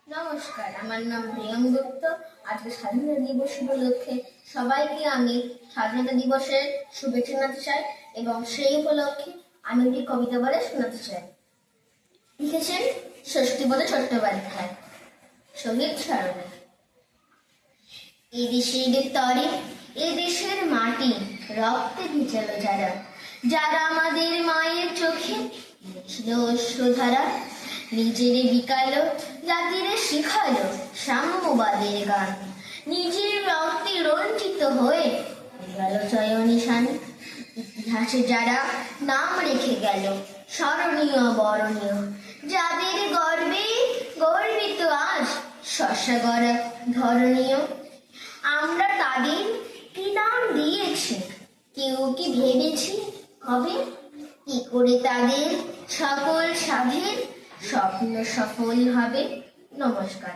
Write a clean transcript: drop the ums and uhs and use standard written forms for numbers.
নমস্কার, আমার নাম প্রিয়ম গুপ্ত। আজকে স্বাধীনতা দিবস উপলক্ষে সবাইকে আমি স্বাধীনতা দিবসের শুভেচ্ছা জানাতে চাই এবং সেই উপলক্ষে আমি একটি কবিতা বলে শোনাতে চাই। লিখেছেন ষষ্ঠীপদ চট্টোপাধ্যায়। শহীদ স্মরণে। এদেশের তরে এদেশের মাটি রক্তে ভিজালো যারা, যারা আমাদের মায়ের চোখে ছিল অশ্রুধারা, নিজেরে বিকালো জাতিরে শিখালো সাম্যবাদের গান, নিজের রক্তে রঞ্জিত হয়ে গেল জয় নিশান। ইতিহাসে যারা নাম রেখে গেল স্মরণীয় বরণীয়, যাদের গর্বে গর্বিত আজ শস্যগড় ধরণীয়, আমরা তাদের কি দান দিয়েছি, কেউ কি ভেবেছি হবে কি করে তাদের সকল সাধের স্বপ্ন সফল হবে। নমস্কার।